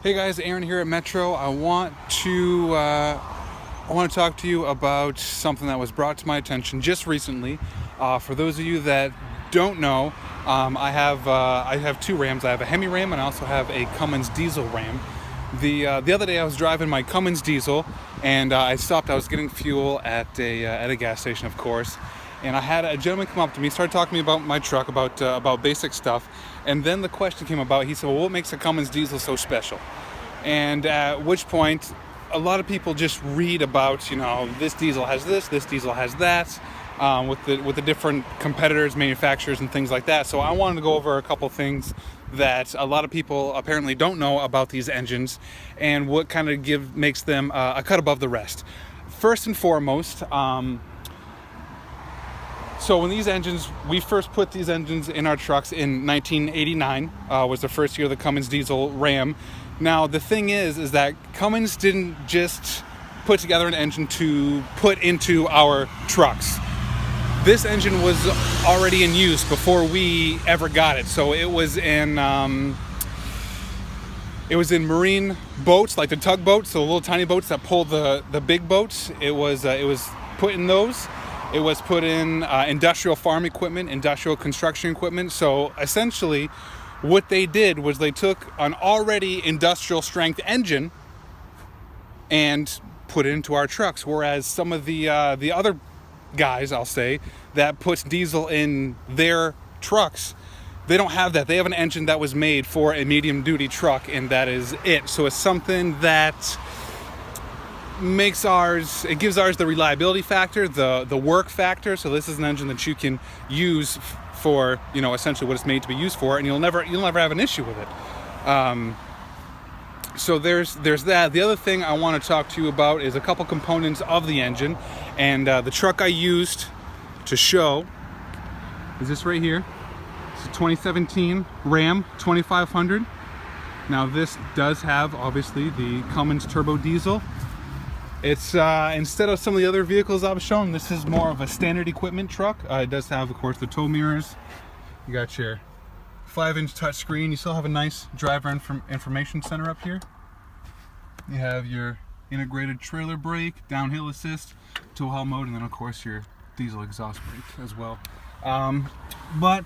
Hey guys, Aaron here at Metro. I want to talk to you about something that was brought to my attention just recently. For those of you that don't know, I have two Rams. I have a Hemi Ram and I also have a Cummins diesel Ram. The other day I was driving my Cummins diesel and I stopped. I was getting fuel at a gas station, of course. And I had a gentleman come up to me, started talking to me about my truck, about basic stuff. And then the question came about, he said, well, what makes a Cummins diesel so special? And at which point, a lot of people just read about, this diesel has this diesel has that, with the different competitors, manufacturers, and things like that. So I wanted to go over a couple things that a lot of people apparently don't know about these engines and what kind of makes them a cut above the rest. First and foremost, so when we first put these engines in our trucks in 1989, was the first year of the Cummins diesel Ram. Now the thing is that Cummins didn't just put together an engine to put into our trucks. This engine was already in use before we ever got it. So it was in marine boats, like the tugboats, so little tiny boats that pull the big boats. It was put in those. It was put in industrial farm equipment, industrial construction equipment. So essentially, what they did was they took an already industrial strength engine and put it into our trucks. Whereas some of the other guys, I'll say, that puts diesel in their trucks, they don't have that. They have an engine that was made for a medium duty truck, and that is it. So it's something that gives ours the reliability factor, the work factor. So this is an engine that you can use for, essentially what it's made to be used for, and you'll never have an issue with it. So there's that. The other thing I want to talk to you about is a couple components of the engine, and the truck I used to show is this right here. It's a 2017 Ram 2500. Now this does have obviously the Cummins turbo diesel. It's instead of some of the other vehicles I've shown, this is more of a standard equipment truck. It does have, of course, the tow mirrors. You got your 5-inch touchscreen. You still have a nice driver information center up here. You have your integrated trailer brake, downhill assist, tow haul mode, and then of course your diesel exhaust brake as well. But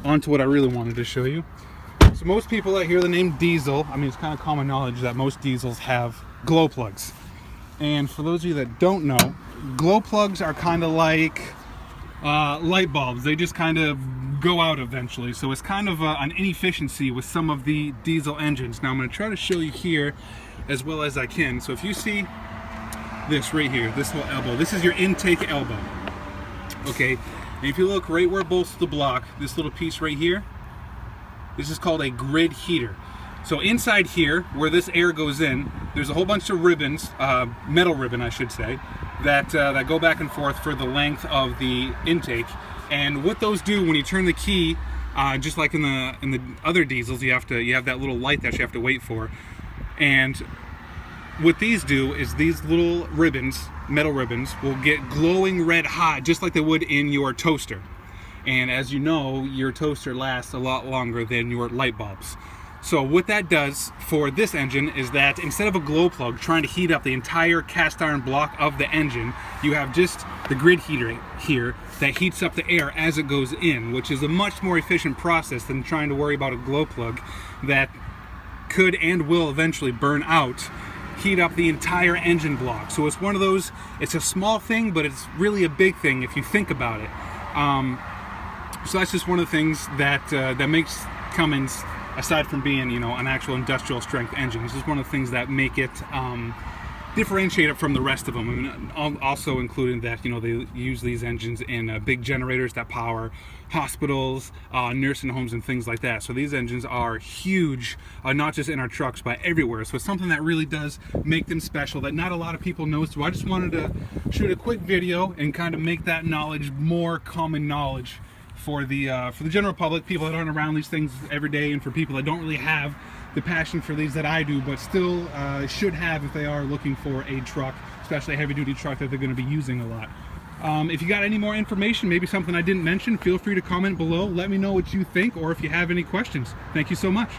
on to what I really wanted to show you. So most people that hear the name diesel, it's kind of common knowledge that most diesels have glow plugs. And for those of you that don't know, glow plugs are kind of like light bulbs. They just kind of go out eventually. So it's kind of an inefficiency with some of the diesel engines. Now I'm going to try to show you here as well as I can. So if you see this right here, this little elbow, this is your intake elbow. Okay, and if you look right where it bolts to the block, this little piece right here, this is called a grid heater. So inside here, where this air goes in, there's a whole bunch of ribbons, metal ribbon I should say, that go back and forth for the length of the intake. And what those do when you turn the key, just like in the other diesels, you have that little light that you have to wait for. And what these do is these little ribbons, metal ribbons, will get glowing red hot, just like they would in your toaster. And as you know, your toaster lasts a lot longer than your light bulbs. So what that does for this engine is that instead of a glow plug trying to heat up the entire cast iron block of the engine, you have just the grid heater here that heats up the air as it goes in, which is a much more efficient process than trying to worry about a glow plug that could and will eventually burn out, heat up the entire engine block. So it's one of those, it's a small thing, but it's really a big thing if you think about it. So that's just one of the things that makes Cummins, aside from being, an actual industrial strength engine, this is one of the things that make it differentiate it from the rest of them. Also including that, they use these engines in big generators that power hospitals, nursing homes, and things like that. So these engines are huge, not just in our trucks, but everywhere. So it's something that really does make them special that not a lot of people know. So I just wanted to shoot a quick video and kind of make that knowledge more common knowledge for the general public, people that aren't around these things every day, and for people that don't really have the passion for these that I do, but still should have if they are looking for a truck, especially a heavy-duty truck that they're going to be using a lot. If you got any more information, maybe something I didn't mention, feel free to comment below. Let me know what you think, or if you have any questions. Thank you so much.